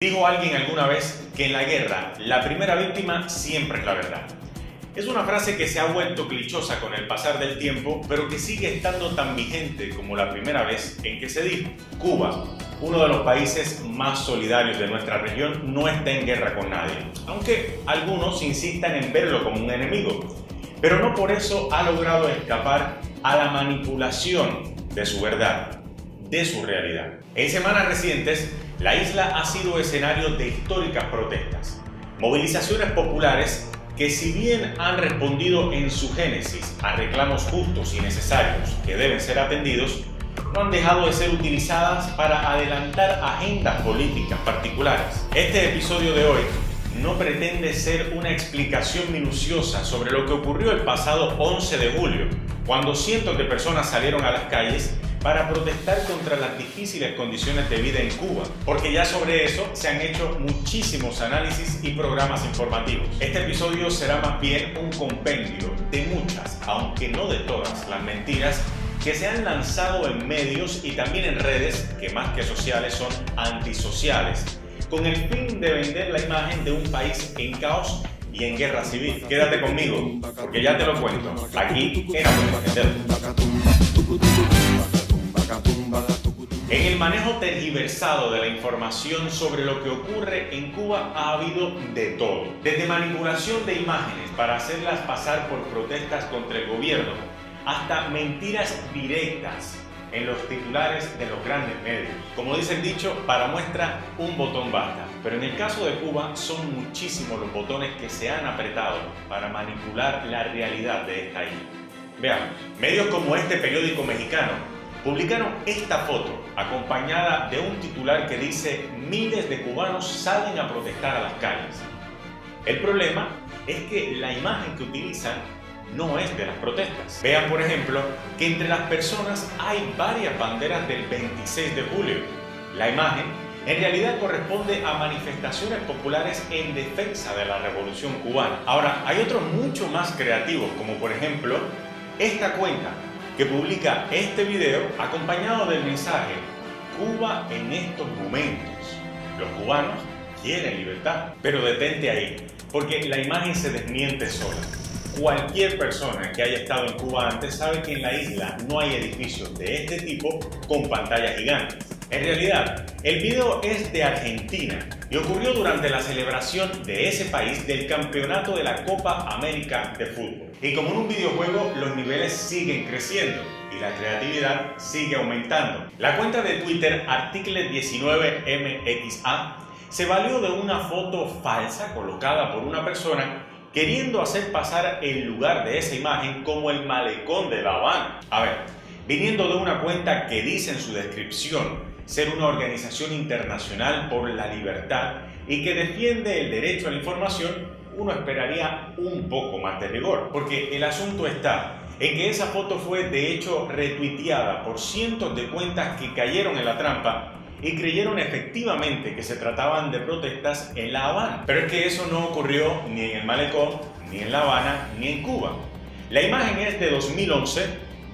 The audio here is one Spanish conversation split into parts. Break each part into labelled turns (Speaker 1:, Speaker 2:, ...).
Speaker 1: Dijo alguien alguna vez que en la guerra la primera víctima siempre es la verdad. Es una frase que se ha vuelto clichosa con el pasar del tiempo, pero que sigue estando tan vigente como la primera vez en que se dijo. Cuba, uno de los países más solidarios de nuestra región, no está en guerra con nadie, aunque algunos insistan en verlo como un enemigo. Pero no por eso ha logrado escapar a la manipulación de su verdad, de su realidad. En semanas recientes, la isla ha sido escenario de históricas protestas, movilizaciones populares que, si bien han respondido en su génesis a reclamos justos y necesarios que deben ser atendidos, no han dejado de ser utilizadas para adelantar agendas políticas particulares. Este episodio de hoy no pretende ser una explicación minuciosa sobre lo que ocurrió el pasado 11 de julio, cuando cientos de personas salieron a las calles para protestar contra las difíciles condiciones de vida en Cuba, porque ya sobre eso se han hecho muchísimos análisis y programas informativos. Este episodio será más bien un compendio de muchas, aunque no de todas, las mentiras que se han lanzado en medios y también en redes, que más que sociales son antisociales, con el fin de vender la imagen de un país en caos y en guerra civil. Quédate conmigo, porque ya te lo cuento, aquí en En el manejo tergiversado de la información sobre lo que ocurre en Cuba ha habido de todo. Desde manipulación de imágenes para hacerlas pasar por protestas contra el gobierno, hasta mentiras directas en los titulares de los grandes medios. Como dice el dicho, para muestra un botón basta. Pero en el caso de Cuba son muchísimos los botones que se han apretado para manipular la realidad de esta isla. Veamos, medios como este periódico mexicano publicaron esta foto acompañada de un titular que dice: miles de cubanos salen a protestar a las calles. El problema es que la imagen que utilizan no es de las protestas. Vean, por ejemplo, que entre las personas hay varias banderas del 26 de julio. La imagen en realidad corresponde a manifestaciones populares en defensa de la Revolución Cubana. Ahora, hay otros mucho más creativos, como por ejemplo esta cuenta que publica este video acompañado del mensaje: Cuba en estos momentos. Los cubanos quieren libertad. Pero detente ahí, porque la imagen se desmiente sola. Cualquier persona que haya estado en Cuba antes sabe que en la isla no hay edificios de este tipo con pantallas gigantes. En realidad, el video es de Argentina y ocurrió durante la celebración de ese país del campeonato de la Copa América de fútbol. Y como en un videojuego, los niveles siguen creciendo y la creatividad sigue aumentando. La cuenta de Twitter Article19MXA se valió de una foto falsa colocada por una persona queriendo hacer pasar el lugar de esa imagen como el malecón de La Habana. A ver, viniendo de una cuenta que dice en su descripción ser una organización internacional por la libertad y que defiende el derecho a la información, uno esperaría un poco más de rigor, porque el asunto está en que esa foto fue de hecho retuiteada por cientos de cuentas que cayeron en la trampa y creyeron efectivamente que se trataban de protestas en La Habana. Pero es que eso no ocurrió ni en el malecón, ni en La Habana, ni en Cuba. La imagen es de 2011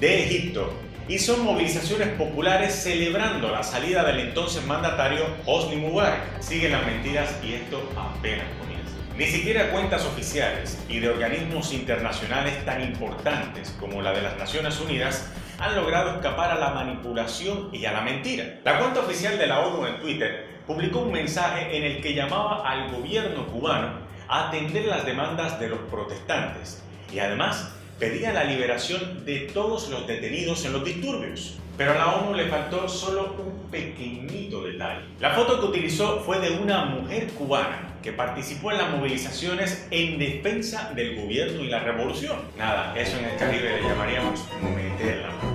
Speaker 1: de Egipto y son movilizaciones populares celebrando la salida del entonces mandatario Hosni Mubarak. Siguen las mentiras y esto apenas comienza. Ni siquiera cuentas oficiales y de organismos internacionales tan importantes como la de las Naciones Unidas han logrado escapar a la manipulación y a la mentira. La cuenta oficial de la ONU en Twitter publicó un mensaje en el que llamaba al gobierno cubano a atender las demandas de los protestantes y además pedía la liberación de todos los detenidos en los disturbios. Pero a la ONU le faltó solo un pequeñito detalle. La foto que utilizó fue de una mujer cubana que participó en las movilizaciones en defensa del gobierno y la revolución. Nada, eso en el Caribe le llamaríamos meter la pata.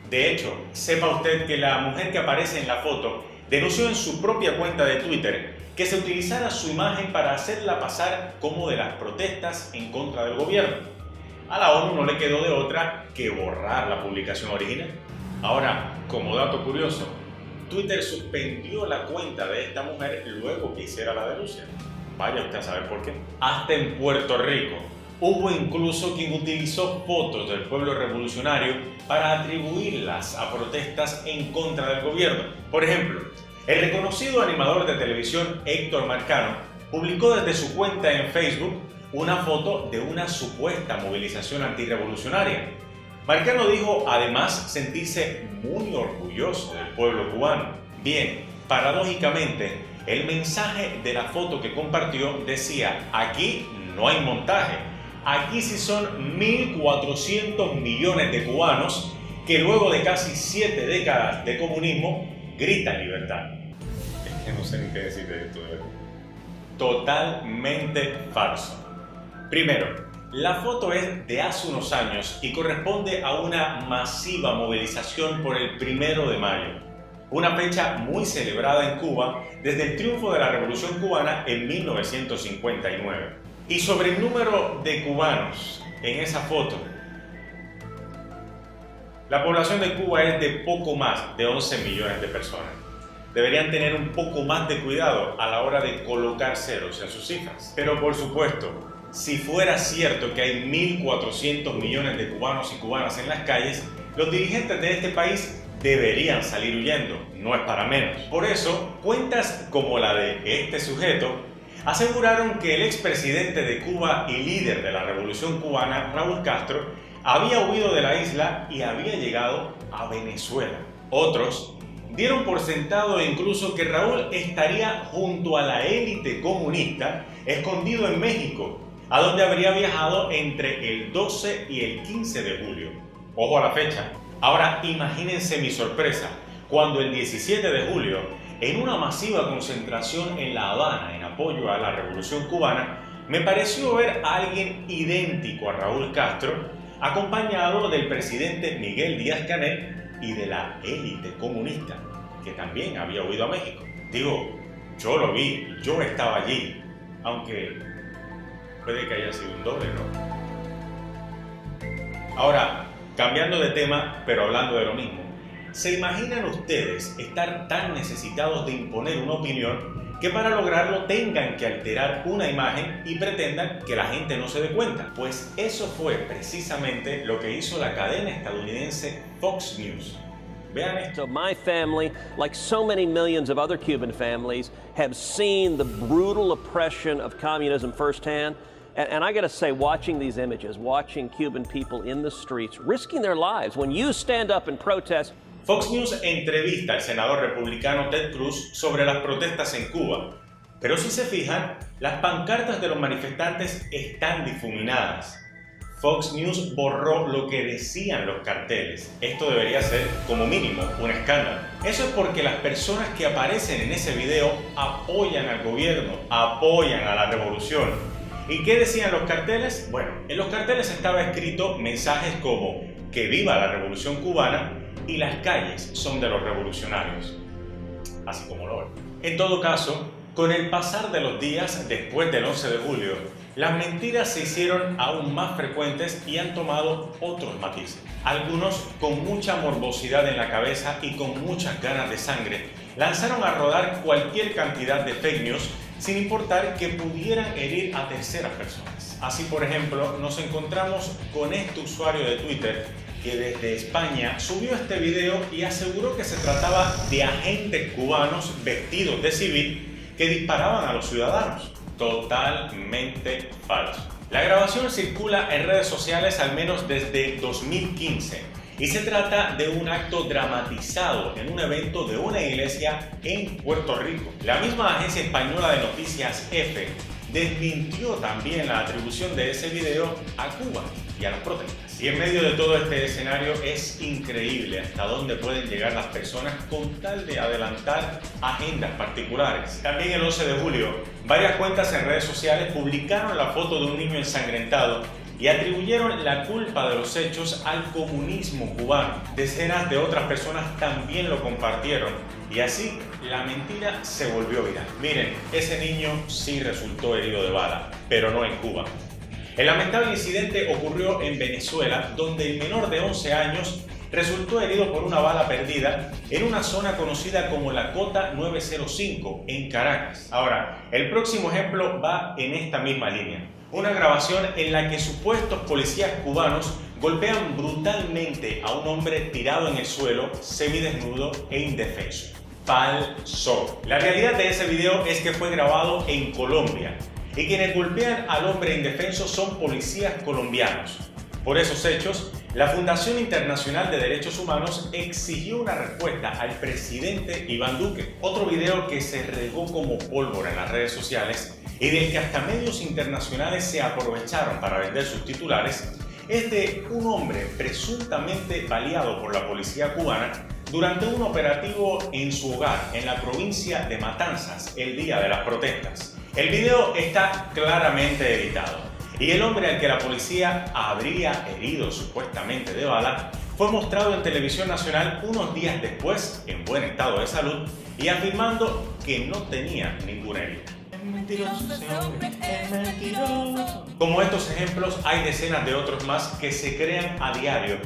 Speaker 1: De hecho, sepa usted que la mujer que aparece en la foto denunció en su propia cuenta de Twitter que se utilizara su imagen para hacerla pasar como de las protestas en contra del gobierno. A la ONU no le quedó de otra que borrar la publicación original. Ahora, como dato curioso, Twitter suspendió la cuenta de esta mujer luego que hiciera la denuncia. Vaya usted a saber por qué. Hasta en Puerto Rico hubo incluso quien utilizó fotos del pueblo revolucionario para atribuirlas a protestas en contra del gobierno. Por ejemplo, El reconocido animador de televisión Héctor Marcano publicó desde su cuenta en Facebook una foto de una supuesta movilización antirrevolucionaria. Marcano dijo además sentirse muy orgulloso del pueblo cubano. Bien, paradójicamente, el mensaje de la foto que compartió decía: aquí no hay montaje, aquí sí son 1.400 millones de cubanos que luego de casi 7 décadas de comunismo gritan libertad. Es que no sé ni qué decir de esto, de verdad. Totalmente falso. Primero, la foto es de hace unos años y corresponde a una masiva movilización por el 1 de mayo, una fecha muy celebrada en Cuba desde el triunfo de la Revolución Cubana en 1959. Y sobre el número de cubanos en esa foto, la población de Cuba es de poco más de 11 millones de personas. Deberían tener un poco más de cuidado a la hora de colocar ceros en sus cifras. Pero por supuesto, si fuera cierto que hay 1.400 millones de cubanos y cubanas en las calles, los dirigentes de este país deberían salir huyendo, no es para menos. Por eso, cuentas como la de este sujeto aseguraron que el expresidente de Cuba y líder de la Revolución Cubana, Raúl Castro, había huido de la isla y había llegado a Venezuela. Otros dieron por sentado incluso que Raúl estaría junto a la élite comunista escondido en México, a donde habría viajado entre el 12 y el 15 de julio. Ojo a la fecha. Ahora imagínense mi sorpresa cuando el 17 de julio, en una masiva concentración en La Habana en apoyo a la Revolución Cubana, me pareció ver a alguien idéntico a Raúl Castro, acompañado del presidente Miguel Díaz-Canel y de la élite comunista, que también había huido a México. Digo, yo lo vi, yo estaba allí, aunque puede que haya sido un doble, ¿no? Ahora, cambiando de tema, pero hablando de lo mismo, ¿se imaginan ustedes estar tan necesitados de imponer una opinión que para lograrlo tengan que alterar una imagen y pretendan que la gente no se dé cuenta? Pues eso fue precisamente lo que hizo la cadena estadounidense Fox News. Vean esto.
Speaker 2: So my family, like so many millions of other Cuban families, have seen the brutal oppression of communism firsthand. And I got to say, watching these images, watching Cuban people in the streets, risking their lives, when you stand up and protest.
Speaker 1: Fox News entrevista al senador republicano Ted Cruz sobre las protestas en Cuba. Pero si se fijan, las pancartas de los manifestantes están difuminadas. Fox News borró lo que decían los carteles. Esto debería ser, como mínimo, un escándalo. Eso es porque las personas que aparecen en ese video apoyan al gobierno, apoyan a la revolución. ¿Y qué decían los carteles? Bueno, en los carteles estaba escrito mensajes como que viva la revolución cubana y las calles son de los revolucionarios. Así como lo ven. En todo caso, con el pasar de los días después del 11 de julio, las mentiras se hicieron aún más frecuentes y han tomado otros matices. Algunos, con mucha morbosidad en la cabeza y con muchas ganas de sangre, lanzaron a rodar cualquier cantidad de fake news sin importar que pudieran herir a terceras personas. Así, por ejemplo, nos encontramos con este usuario de Twitter que desde España subió este video y aseguró que se trataba de agentes cubanos vestidos de civil que disparaban a los ciudadanos. Totalmente falso. La grabación circula en redes sociales al menos desde 2015 y se trata de un acto dramatizado en un evento de una iglesia en Puerto Rico. La misma agencia española de noticias EFE desmintió también la atribución de ese video a Cuba y a las protestas. Y en medio de todo este escenario es increíble hasta dónde pueden llegar las personas con tal de adelantar agendas particulares. También el 11 de julio, varias cuentas en redes sociales publicaron la foto de un niño ensangrentado y atribuyeron la culpa de los hechos al comunismo cubano. Decenas de otras personas también lo compartieron y así la mentira se volvió viral. Miren, ese niño sí resultó herido de bala, pero no en Cuba. El lamentable incidente ocurrió en Venezuela, donde el menor de 11 años resultó herido por una bala perdida en una zona conocida como la Cota 905 en Caracas. Ahora, el próximo ejemplo va en esta misma línea. Una grabación en la que supuestos policías cubanos golpean brutalmente a un hombre tirado en el suelo, semidesnudo e indefenso. falso. La realidad de ese video es que fue grabado en Colombia y quienes golpean al hombre indefenso son policías colombianos. Por esos hechos, la Fundación Internacional de Derechos Humanos exigió una respuesta al presidente Iván Duque. Otro video que se regó como pólvora en las redes sociales y del que hasta medios internacionales se aprovecharon para vender sus titulares es de un hombre presuntamente baleado por la policía cubana durante un operativo en su hogar en la provincia de Matanzas el día de las protestas. El video está claramente editado y el hombre al que la policía habría herido supuestamente de bala fue mostrado en televisión nacional unos días después en buen estado de salud y afirmando que no tenía ninguna herida. Como estos ejemplos, hay decenas de otros más que se crean a diario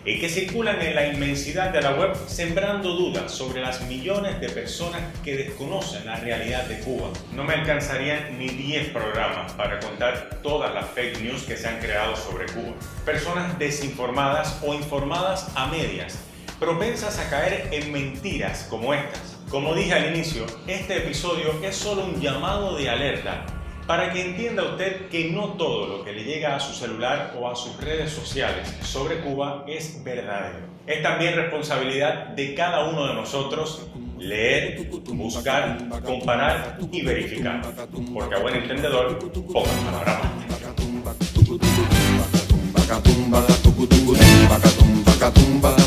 Speaker 1: y que circulan en la inmensidad de la web sembrando dudas sobre las millones de personas que desconocen la realidad de Cuba. No me alcanzarían ni 10 programas para contar todas las fake news que se han creado sobre Cuba. Personas desinformadas o informadas a medias, propensas a caer en mentiras como estas. Como dije al inicio, este episodio es solo un llamado de alerta para que entienda usted que no todo lo que le llega a su celular o a sus redes sociales sobre Cuba es verdadero. Es también responsabilidad de cada uno de nosotros leer, buscar, comparar y verificar, porque a buen entendedor, pocas palabras más.